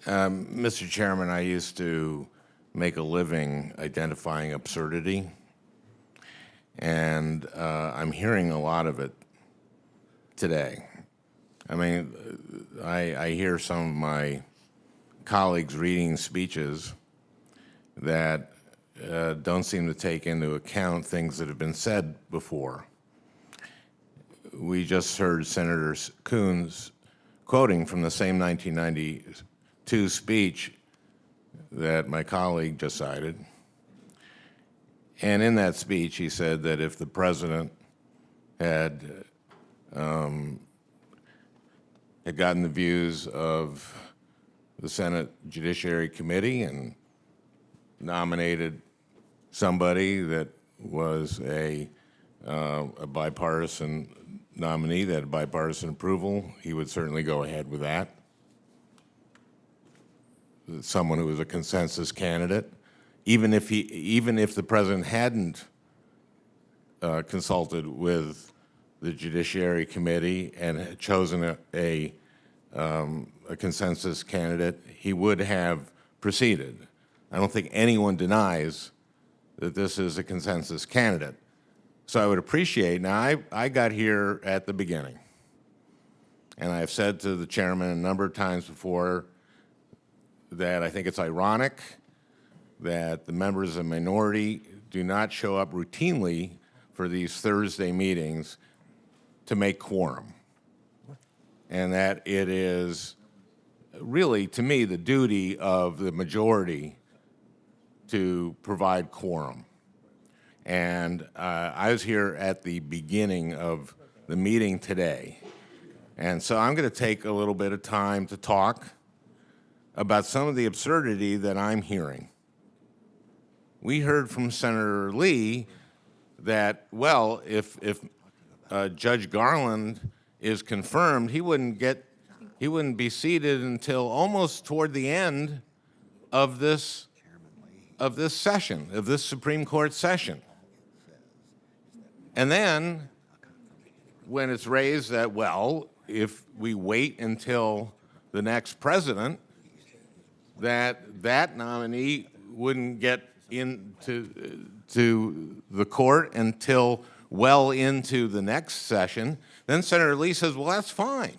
Mr. Chairman, I used to make a living identifying absurdity, and I'm hearing a lot of it today. I mean, I hear some of my colleagues reading speeches that don't seem to take into account things that have been said before. We just heard Senator Coons quoting from the same 1992 speech that my colleague just cited. And in that speech, he said that if the president had gotten the views of the Senate Judiciary Committee and nominated somebody that was a bipartisan nominee that had bipartisan approval, he would certainly go ahead with that. Someone who was a consensus candidate, even if the president hadn't consulted with the Judiciary Committee and had chosen a consensus candidate, he would have proceeded. I don't think anyone denies that this is a consensus candidate. So I would appreciate, now I got here at the beginning, and I've said to the chairman a number of times before that I think it's ironic that the members of the minority do not show up routinely for these Thursday meetings to make quorum, and that it is really, to me, the duty of the majority to provide quorum. And I was here at the beginning of the meeting today, and so I'm going to take a little bit of time to talk about some of the absurdity that I'm hearing. We heard from Senator Lee that, well, if Judge Garland is confirmed, he wouldn't be seated until almost toward the end of this session, of this Supreme Court session. And then when it's raised that, well, if we wait until the next president, that nominee wouldn't get into the court until well into the next session, then Senator Lee says, well, that's fine.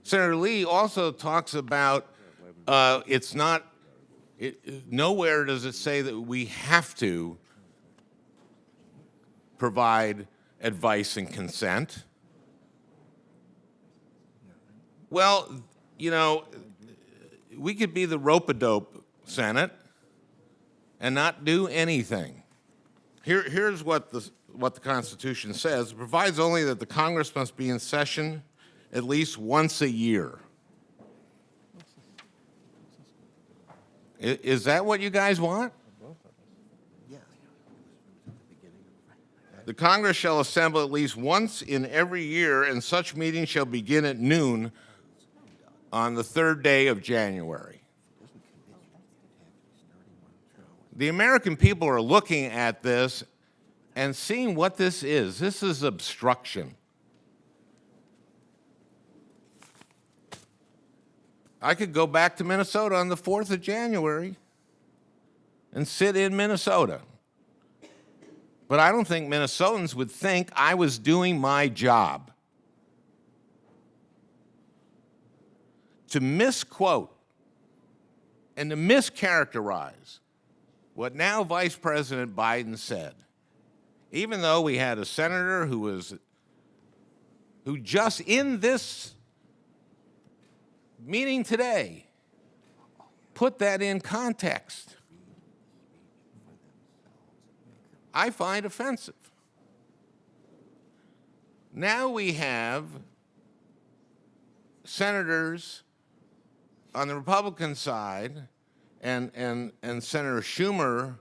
Senator Lee also talks about nowhere does it say that we have to provide advice and consent. Well, you know, we could be the rope-a-dope Senate and not do anything. Here's what the Constitution says. It provides only that the Congress must be in session at least once a year. Is that what you guys want? The Congress shall assemble at least once in every year, and such meeting shall begin at noon on the third day of January. The American people are looking at this and seeing what this is. This is obstruction. I could go back to Minnesota on the 4th of January and sit in Minnesota. But I don't think Minnesotans would think I was doing my job. To misquote and to mischaracterize what now Vice President Biden said, even though we had a senator who just in this meeting today put that in context, I find offensive. Now we have senators on the Republican side, and Senator Schumer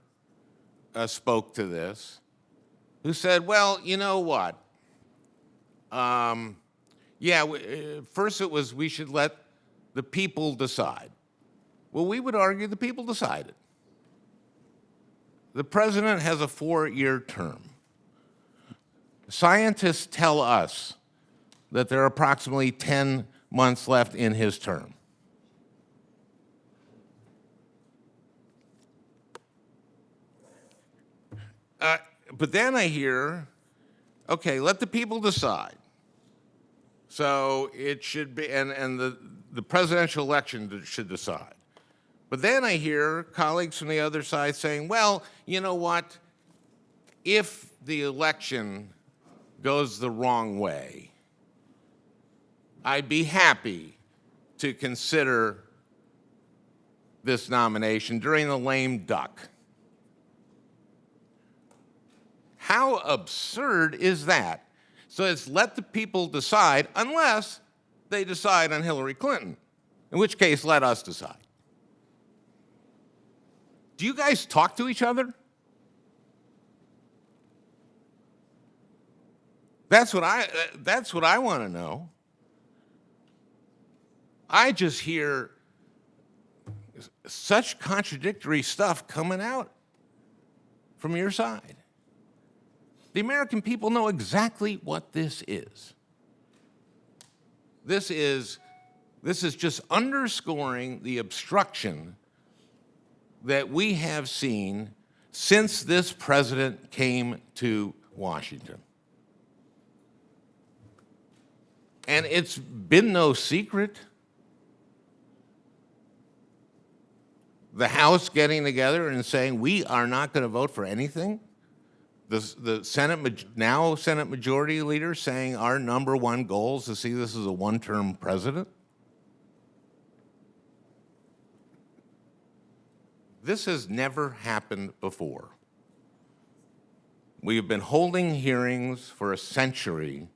spoke to this, who said, well, you know what? First it was we should let the people decide. Well, we would argue the people decided. The president has a 4-year term. Scientists tell us that there are approximately 10 months left in his term. But then I hear, okay, let the people decide. So it should be, and the presidential election should decide. But then I hear colleagues from the other side saying, well, you know what? If the election goes the wrong way, I'd be happy to consider this nomination during the lame duck. How absurd is that? So it's let the people decide unless they decide on Hillary Clinton, in which case let us decide. Do you guys talk to each other? That's what I want to know. I just hear such contradictory stuff coming out from your side. The American people know exactly what this is. This is just underscoring the obstruction that we have seen since this president came to Washington. And it's been no secret. The House getting together and saying, we are not going to vote for anything. The Senate Majority Leader saying our number one goal is to see this as a one-term president. This has never happened before. We have been holding hearings for a century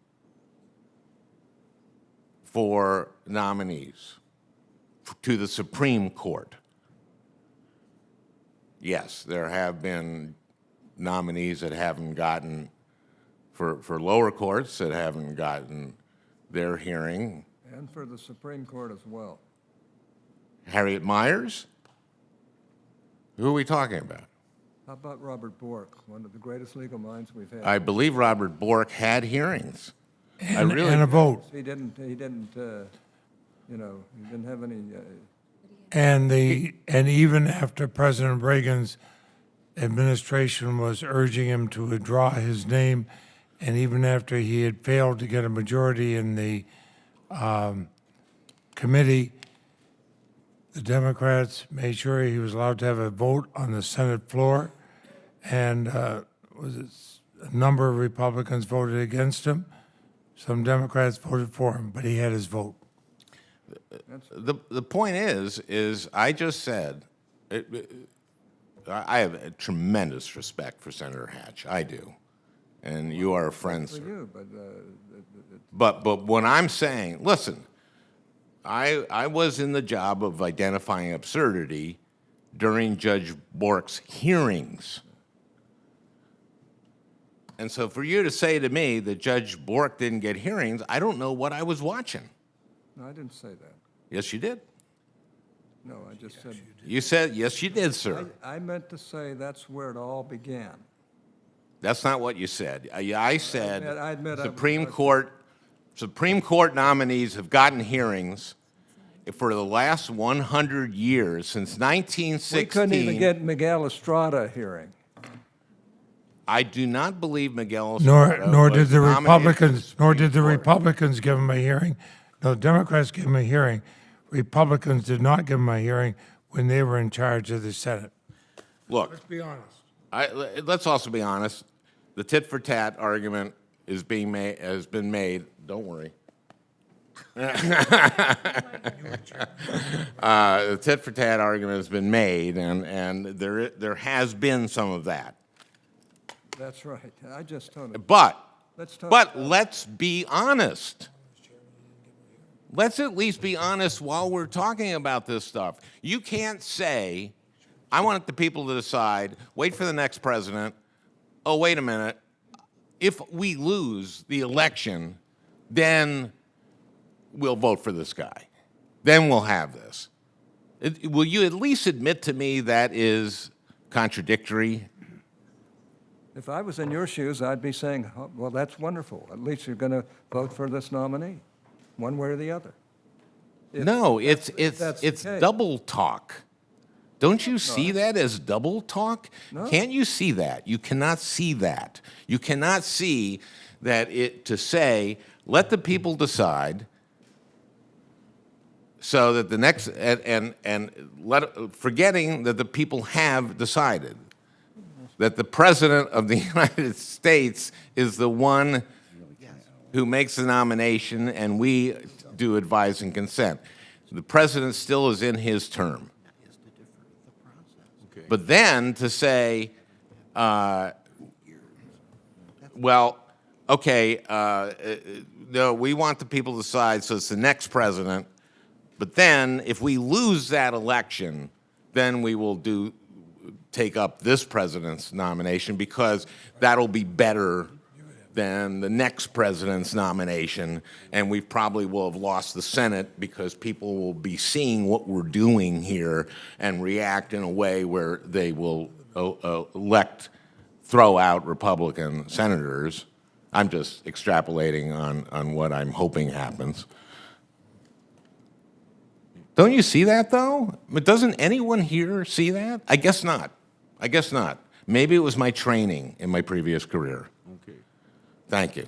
for nominees to the Supreme Court. Yes, there have been nominees that haven't gotten, for lower courts that haven't gotten their hearing. And for the Supreme Court as well. Harriet Miers? Who are we talking about? How about Robert Bork, one of the greatest legal minds we've had? I believe Robert Bork had hearings. And a vote. He didn't have any. And even after President Reagan's administration was urging him to withdraw his name, and even after he had failed to get a majority in the committee, the Democrats made sure he was allowed to have a vote on the Senate floor, and a number of Republicans voted against him. Some Democrats voted for him, but he had his vote. The point is I just said, I have a tremendous respect for Senator Hatch. I do. And you are a friend, sir. For you, But when I'm saying, listen, I was in the job of identifying absurdity during Judge Bork's hearings. And so for you to say to me that Judge Bork didn't get hearings, I don't know what I was watching. No, I didn't say that. Yes, you did. No, I just said. You said, yes, you did, sir. I meant to say that's where it all began. That's not what you said. I said I admit Supreme Court nominees have gotten hearings for the last 100 years, since 1916. We couldn't even get Miguel Estrada a hearing. I do not believe Miguel Estrada Nor was did the nominated to Republicans give him a hearing. No, Democrats gave him a hearing. Republicans did not give him a hearing when they were in charge of the Senate. Look, Let's be honest. let's also be honest. The tit for tat argument has been made. Don't worry. The tit for tat argument has been made, and there has been some of that. That's right. I just told him. But Let's let's be honest. Let's at least be honest while we're talking about this stuff. You can't say, I want the people to decide, wait for the next president. Oh, wait a minute. If we lose the election, then we'll vote for this guy. Then we'll have this. Will you at least admit to me that is contradictory? If I was in your shoes, I'd be saying, oh, well, that's wonderful. At least you're going to vote for this nominee, one way or the other. No, that's it's the case. double talk. Don't you see that as double talk? No. Can't you see that? You cannot see that. You cannot see that to say, let the people decide so that the next, forgetting that the people have decided, that the President of the United States is the one who makes the nomination and we do advise and consent. The President still is in his term. But then to say, well, okay, no, we want the people to decide, so it's the next president. But then, if we lose that election, then we will take up this president's nomination because that'll be better than the next president's nomination, and we probably will have lost the Senate because people will be seeing what we're doing here and react in a way where they will throw out Republican senators. I'm just extrapolating on what I'm hoping happens. Don't you see that, though? But doesn't anyone here see that? I guess not. I guess not. Maybe it was my training in my previous career. Okay. Thank you.